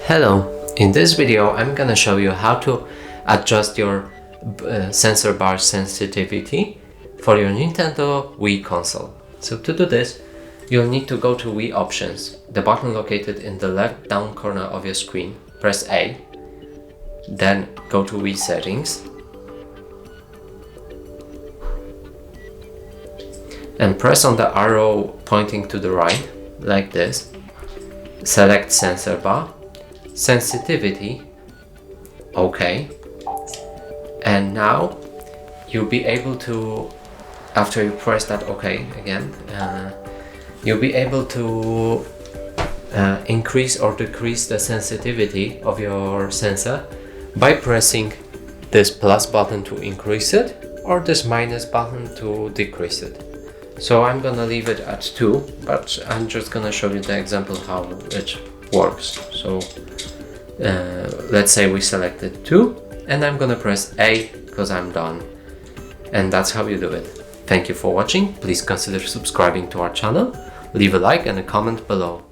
Hello, in this video I'm gonna show you how to adjust your sensor bar sensitivity for your Nintendo Wii console. So to do this, you'll need to go to Wii Options, the button located in the left down corner of your screen. Press A, then go to Wii Settings and press on the arrow pointing to the right, like this. Select Sensor Bar, Sensitivity, OK, and now you'll be able to, after you press that OK again, you'll be able to increase or decrease the sensitivity of your sensor by pressing this plus button to increase it or this minus button to decrease it. So I'm gonna leave it at 2, but I'm just gonna show you the example how it works. So let's say we selected 2 and I'm gonna press A because I'm done, and that's how you do it. Thank you for watching. Please consider subscribing to our channel, leave a like and a comment below.